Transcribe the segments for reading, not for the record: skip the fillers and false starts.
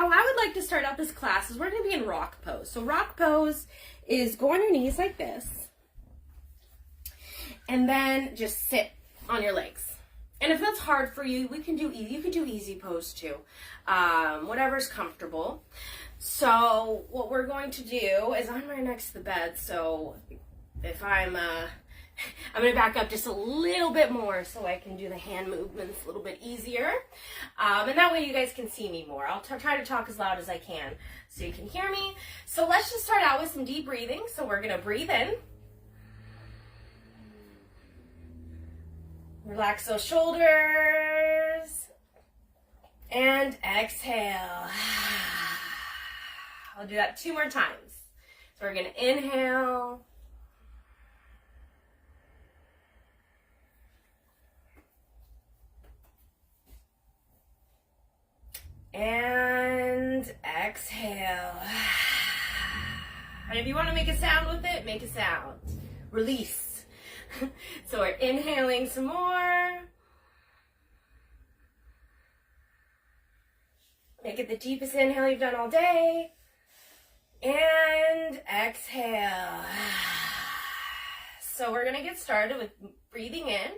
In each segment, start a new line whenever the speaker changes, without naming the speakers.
how I would like to start out this class is we're going to be in rock pose. So rock pose is go on your knees like this, and then just sit on your legs. And if that's hard for you, you can do easy pose too, whatever's comfortable. So what we're going to do is I'm right next to the bed, so if I'm going to back up just a little bit more so I can do the hand movements a little bit easier. And that way you guys can see me more. I'll try to talk as loud as I can so you can hear me. So let's just start out with some deep breathing. So we're going to breathe in. Relax those shoulders. And exhale. I'll do that 2 more times. So we're going to inhale. And exhale. And if you want to make a sound with it, make a sound. Release. So we're inhaling some more. Make it the deepest inhale you've done all day. And exhale. So we're going to get started with breathing in,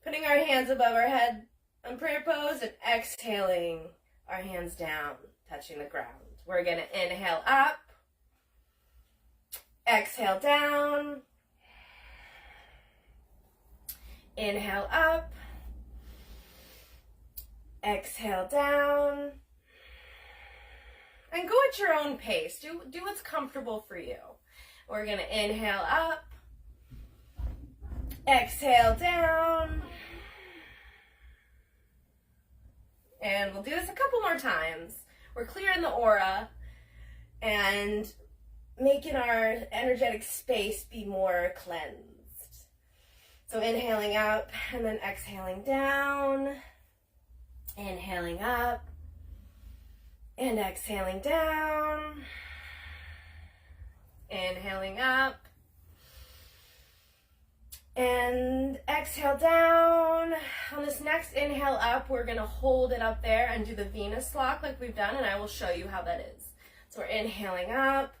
putting our hands above our head on prayer pose, and exhaling our hands down, touching the ground. We're going to inhale up, exhale down, inhale up, exhale down, and go at your own pace. Do what's comfortable for you. We're going to inhale up, exhale down, and we'll do this a couple more times. We're clearing the aura and making our energetic space be more cleansed. So inhaling up and then exhaling down. Inhaling up and exhaling down. Inhaling up and exhale down. On this next inhale up, we're going to hold it up there and do the Venus lock like we've done, and I will show you how that is. So we're inhaling up,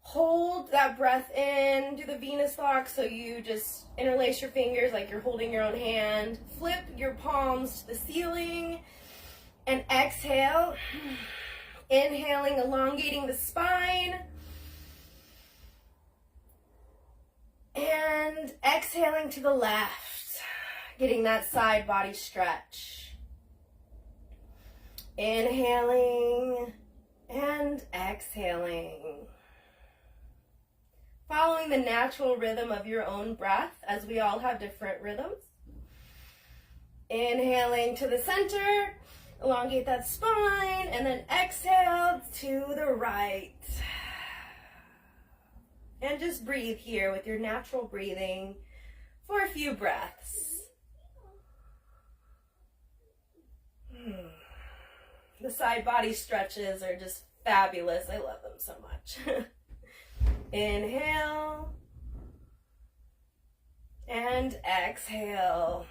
hold that breath in, do the Venus lock, so you just interlace your fingers like you're holding your own hand, flip your palms to the ceiling, and exhale. Inhaling, elongating the spine. And exhaling to the left, getting that side body stretch. Inhaling and exhaling. Following the natural rhythm of your own breath, as we all have different rhythms. Inhaling to the center, elongate that spine, and then exhale to the right. And just breathe here with your natural breathing for a few breaths. The side body stretches are just fabulous. I love them so much. Inhale and exhale.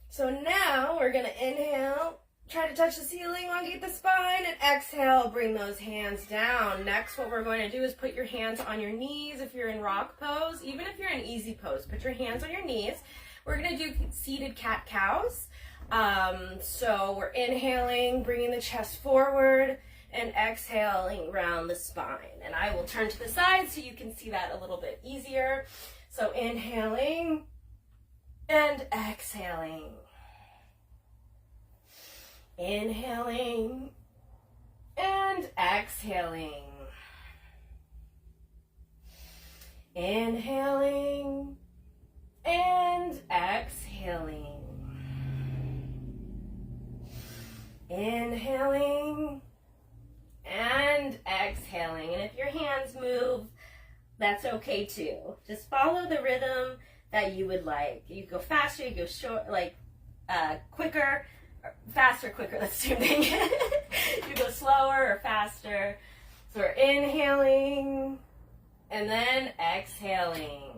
So now we're going to inhale. Try to touch the ceiling, elongate the spine, and exhale, bring those hands down. Next, what we're going to do is put your hands on your knees if you're in rock pose. Even if you're in easy pose, put your hands on your knees. We're going to do seated cat-cows. So we're inhaling, bringing the chest forward, and exhaling around the spine. And I will turn to the side so you can see that a little bit easier. So inhaling and exhaling. Inhaling and exhaling. Inhaling and exhaling. Inhaling and exhaling. And if your hands move, that's okay too. Just follow the rhythm that you would like. You go faster, you go short, quicker. Faster, quicker, that's the same thing. You go slower or faster. So we're inhaling and then exhaling.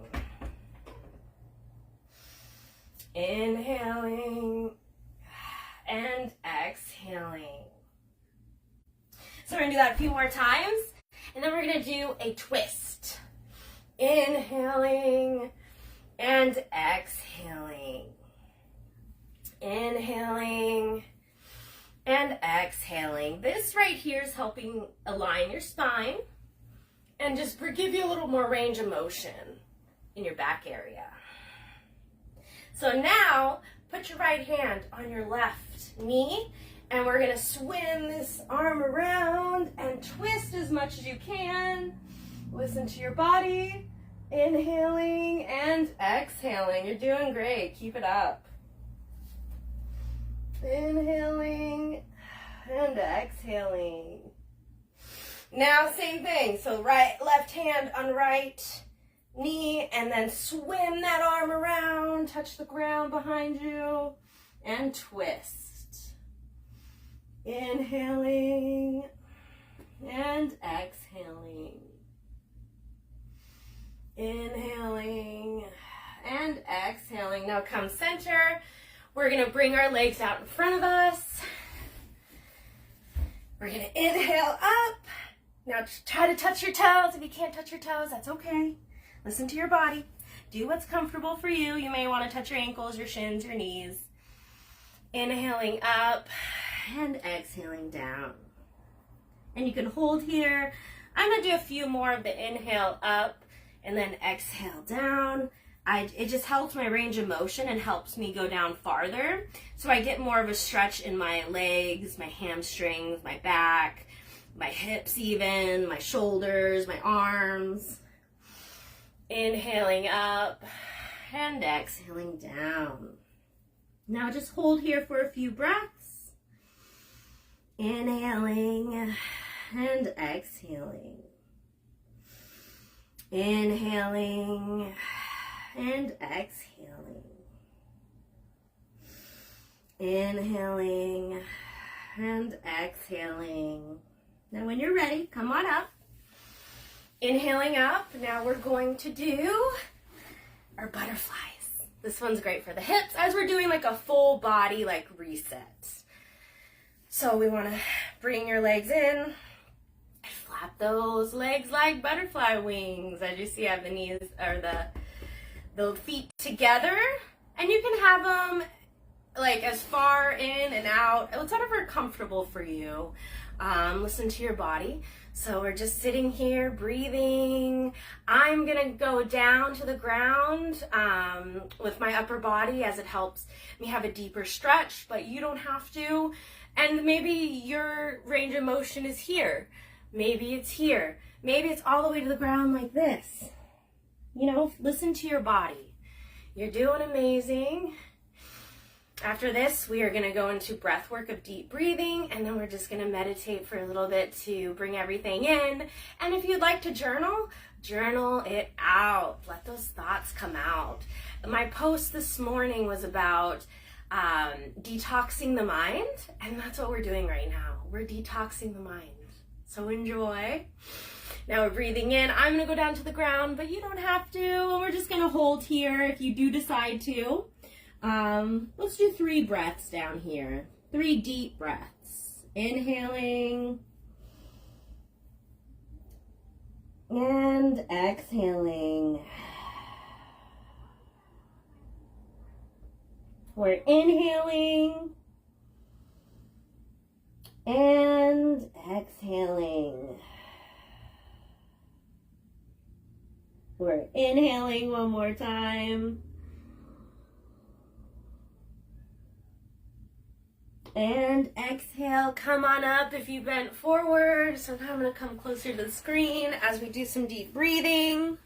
Inhaling and exhaling. So we're gonna do that a few more times, and then we're gonna do a twist. Inhaling and exhaling. Inhaling and exhaling. This right here is helping align your spine and just give you a little more range of motion in your back area. So now, put your right hand on your left knee, and we're gonna swim this arm around and twist as much as you can. Listen to your body. Inhaling and exhaling. You're doing great. Keep it up. Inhaling and exhaling. Now, same thing. So left hand on right knee, and then swim that arm around, touch the ground behind you, and twist. Inhaling and exhaling. Inhaling and exhaling. Now come center. We're going to bring our legs out in front of us. We're going to inhale up. Now try to touch your toes. If you can't touch your toes, that's okay. Listen to your body. Do what's comfortable for you. You may want to touch your ankles, your shins, your knees. Inhaling up and exhaling down. And you can hold here. I'm going to do a few more of the inhale up and then exhale down. It just helps my range of motion and helps me go down farther. So I get more of a stretch in my legs, my hamstrings, my back, my hips even, my shoulders, my arms. Inhaling up and exhaling down. Now just hold here for a few breaths. Inhaling and exhaling. Inhaling and exhaling. Inhaling and exhaling. Now when you're ready, come on up. Inhaling up. Now we're going to do our butterflies. This one's great for the hips as we're doing like a full body like reset. So we want to bring your legs in. Flap those legs like butterfly wings. As you see, I have the knees or the feet together, and you can have them like as far in and out. It's whatever comfortable for you. Listen to your body. So we're just sitting here, breathing. I'm gonna go down to the ground with my upper body as it helps me have a deeper stretch, but you don't have to. And maybe your range of motion is here. Maybe it's here. Maybe it's all the way to the ground like this. You know, listen to your body. You're doing amazing. After this, we are going to go into breath work of deep breathing, and then we're just going to meditate for a little bit to bring everything in. And if you'd like to journal, journal it out. Let those thoughts come out. My post this morning was about detoxing the mind, and that's what we're doing right now. We're detoxing the mind. So enjoy. Now we're breathing in. I'm going to go down to the ground, but you don't have to. We're just going to hold here if you do decide to. Let's do 3 breaths down here. 3 deep breaths. Inhaling and exhaling. We're inhaling and exhaling. We're inhaling one more time. And exhale, come on up if you bent forward. So now I'm going to come closer to the screen as we do some deep breathing.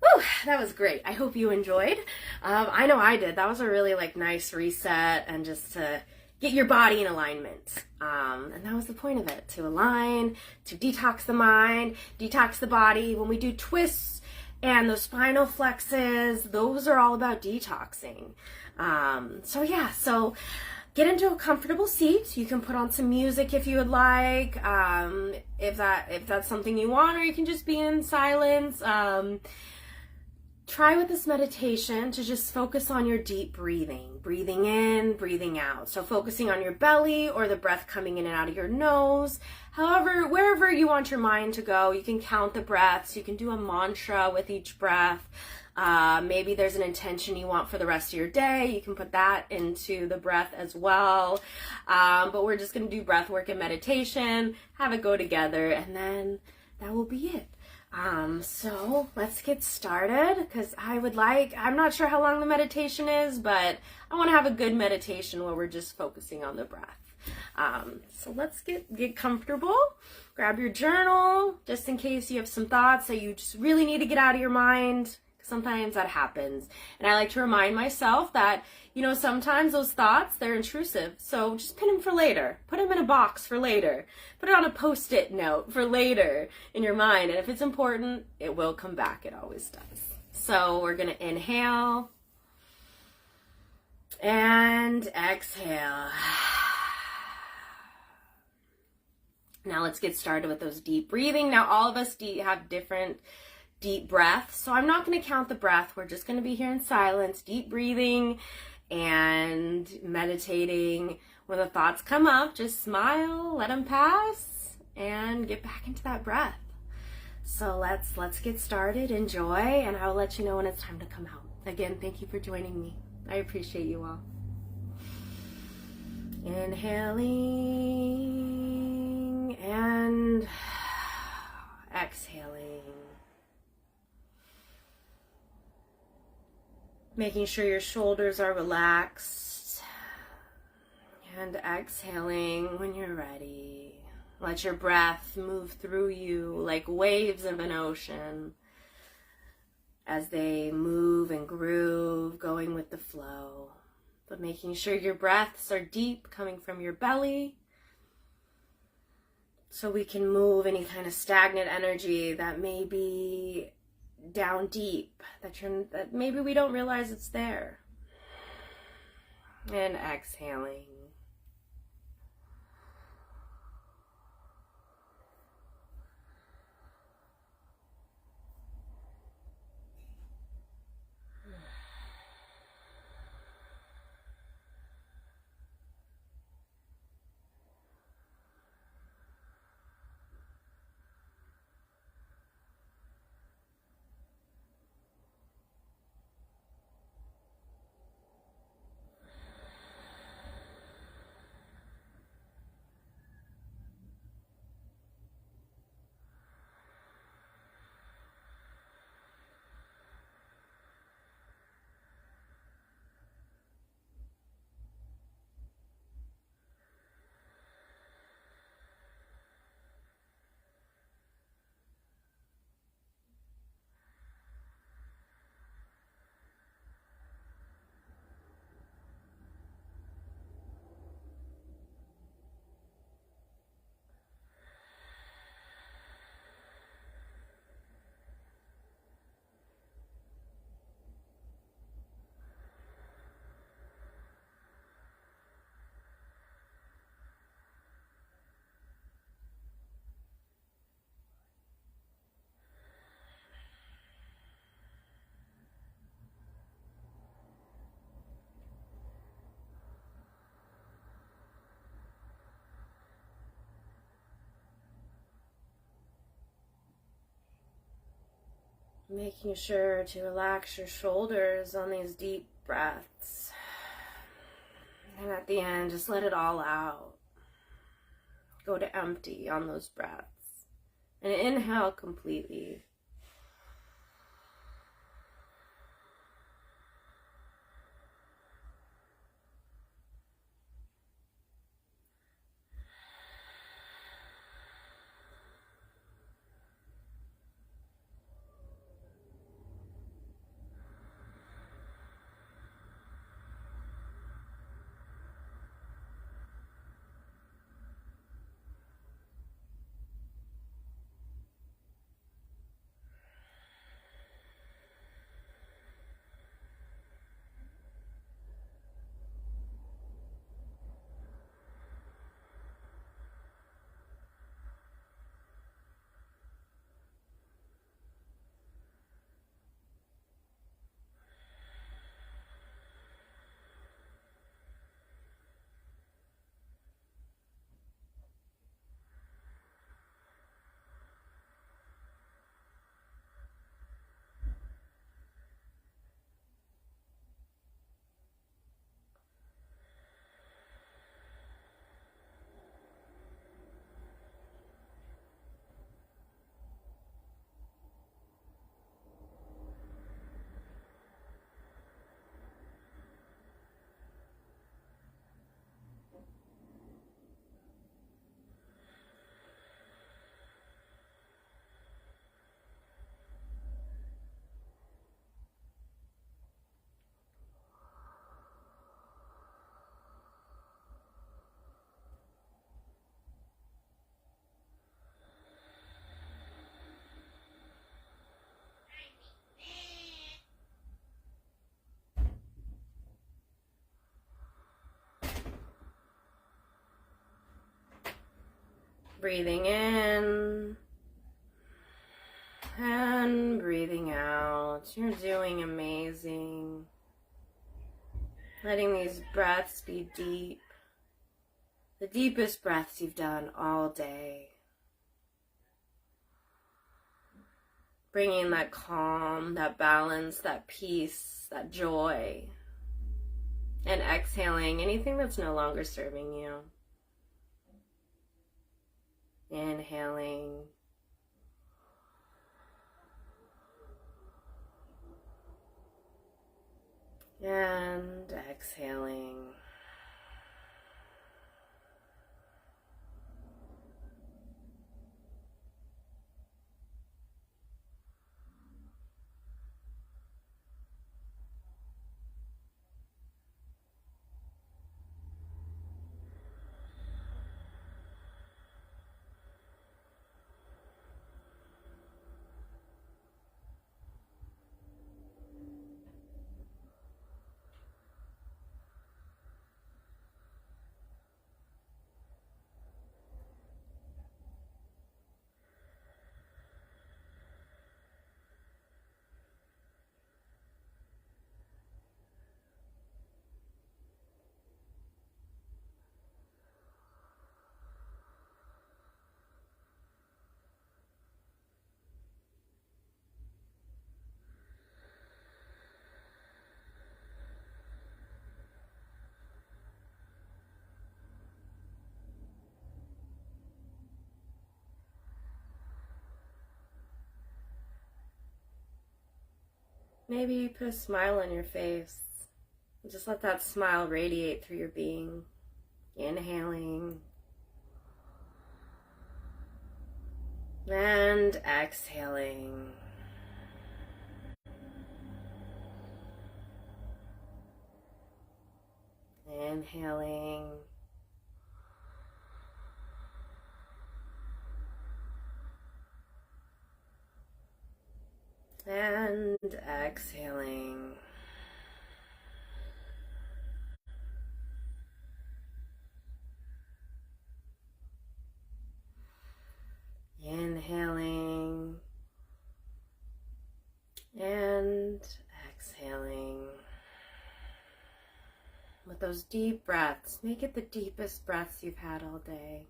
Whew, that was great. I hope you enjoyed. I know I did. That was a really nice reset and just to get your body in alignment. And that was the point of it, to align, to detox the mind, detox the body. When we do twists and those spinal flexes, those are all about detoxing. So get into a comfortable seat. You can put on some music if you would like, if that's something you want, or you can just be in silence. try with this meditation to just focus on your deep breathing. Breathing in, breathing out. So focusing on your belly or the breath coming in and out of your nose. However, wherever you want your mind to go, you can count the breaths. You can do a mantra with each breath. Maybe there's an intention you want for the rest of your day. You can put that into the breath as well. But we're just going to do breath work and meditation, have it go together, and then that will be it. So let's get started, because I'm not sure how long the meditation is, but I want to have a good meditation where we're just focusing on the breath. So let's get comfortable. Grab your journal, just in case you have some thoughts that you just really need to get out of your mind. Sometimes that happens. And I like to remind myself that, sometimes those thoughts, they're intrusive. So just pin them for later. Put them in a box for later. Put it on a Post-it note for later in your mind. And if it's important, it will come back. It always does. So we're going to inhale and exhale. Now let's get started with those deep breathing. Now all of us have different deep breaths, so I'm not going to count the breath. We're just going to be here in silence, deep breathing and meditating. When the thoughts come up, just smile, let them pass, and get back into that breath. So let's get started. Enjoy, and I will let you know when it's time to come out. Again, thank you for joining me. I appreciate you all. Inhaling and exhaling. Making sure your shoulders are relaxed, and exhaling when you're ready. Let your breath move through you like waves of an ocean as they move and groove, going with the flow. But making sure your breaths are deep, coming from your belly, so we can move any kind of stagnant energy that may be down deep, that maybe we don't realize it's there. And exhaling. Making sure to relax your shoulders on these deep breaths. And at the end, just let it all out. Go to empty on those breaths. And inhale completely. Breathing in and breathing out. You're doing amazing. Letting these breaths be deep. The deepest breaths you've done all day. Bringing that calm, that balance, that peace, that joy. And exhaling anything that's no longer serving you. Inhaling. And exhaling. Maybe put a smile on your face. Just let that smile radiate through your being. Inhaling. And exhaling. Inhaling. And exhaling. Inhaling. And exhaling. With those deep breaths, make it the deepest breaths you've had all day.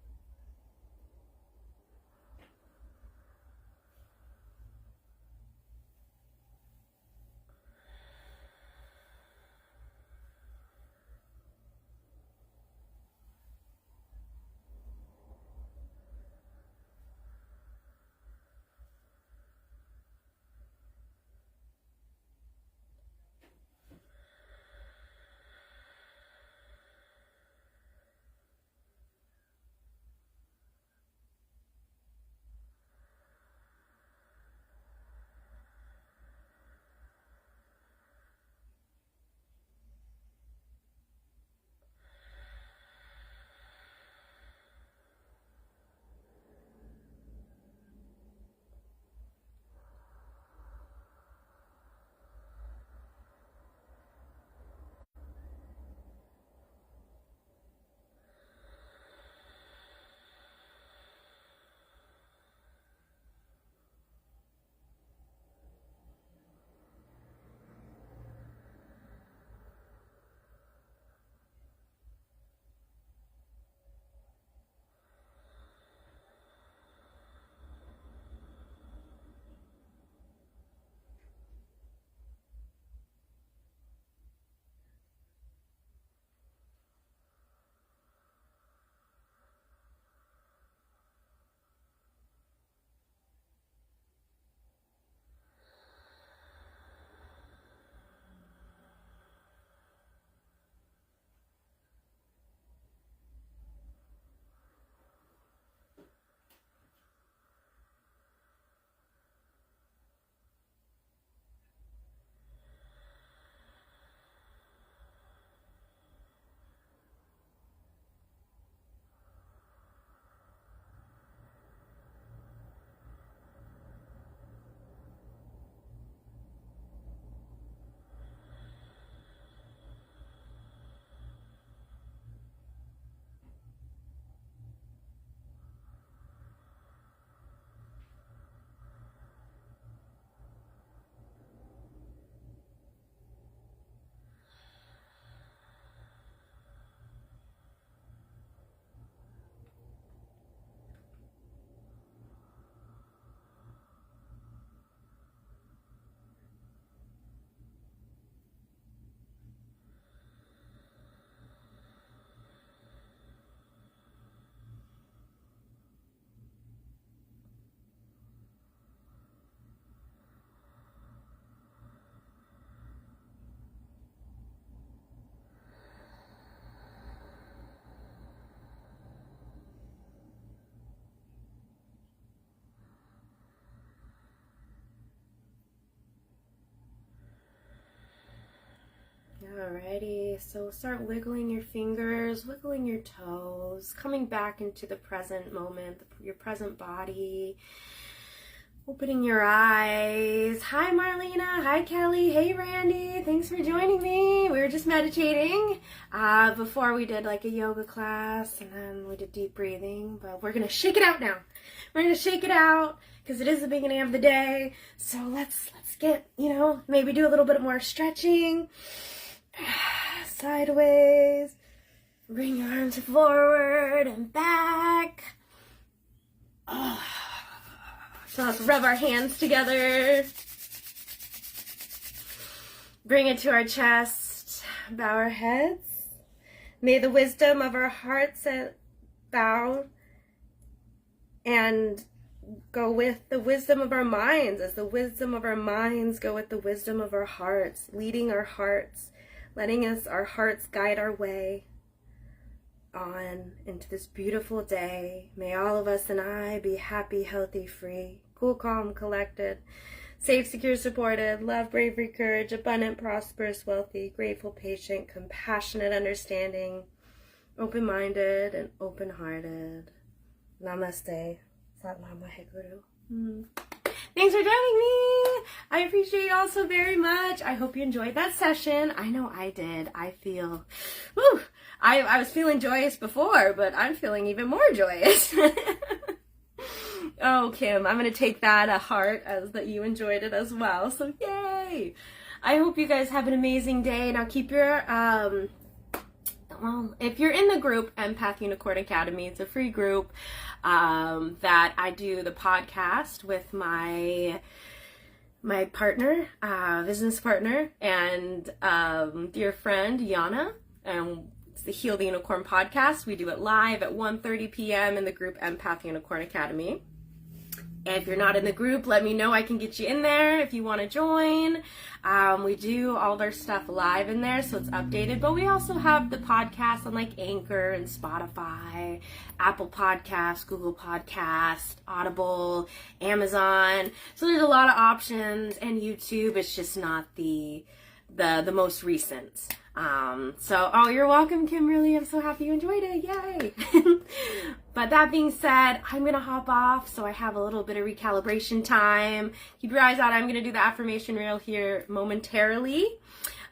Alrighty, so start wiggling your fingers, wiggling your toes, coming back into the present moment, your present body. Opening your eyes. Hi Marlena, hi Kelly, hey Randy, thanks for joining me. We were just meditating before we did like a yoga class, and then we did deep breathing, but we're gonna shake it out now. We're gonna shake it out because it is the beginning of the day. So let's get, maybe do a little bit more stretching. Sideways. Bring your arms forward and back. So let's rub our hands together. Bring it to our chest. Bow our heads. May the wisdom of our hearts bow and go with the wisdom of our minds, as the wisdom of our minds go with the wisdom of our hearts, leading our hearts, letting our hearts guide our way on into this beautiful day. May all of us and I be happy, healthy, free, cool, calm, collected, safe, secure, supported, love, bravery, courage, abundant, prosperous, wealthy, grateful, patient, compassionate, understanding, open-minded, and open-hearted. Namaste. Sat Nam Waheguru. Thanks for joining me. I appreciate you all so very much. I hope you enjoyed that session. I know I did. I feel, I was feeling joyous before, but I'm feeling even more joyous. Oh, Kim, I'm going to take that at heart as that you enjoyed it as well. So yay. I hope you guys have an amazing day. Now keep your, if you're in the group, Empath Unicorn Academy, it's a free group that I do the podcast with my partner, business partner, and dear friend, Yana, and it's the Heal the Unicorn podcast. We do it live at 1:30 p.m. in the group Empath Unicorn Academy. And if you're not in the group, let me know. I can get you in there if you want to join. We do all of our stuff live in there, so it's updated. But we also have the podcast on like Anchor and Spotify, Apple Podcasts, Google Podcasts, Audible, Amazon. So there's a lot of options, and YouTube is just not the most recent. You're welcome, Kimberly. I'm so happy you enjoyed it. Yay. But that being said, I'm going to hop off so I have a little bit of recalibration time. Keep your eyes out. I'm going to do the affirmation reel here momentarily.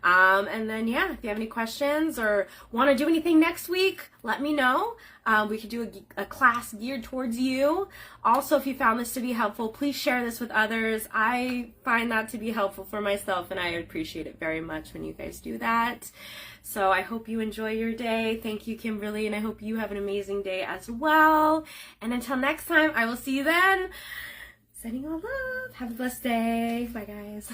And then, if you have any questions or want to do anything next week, let me know. We could do a class geared towards you. Also, if you found this to be helpful, please share this with others. I find that to be helpful for myself, and I appreciate it very much when you guys do that. So I hope you enjoy your day. Thank you, Kimberly, and I hope you have an amazing day as well. And until next time, I will see you then. Sending all love. Have a blessed day. Bye, guys.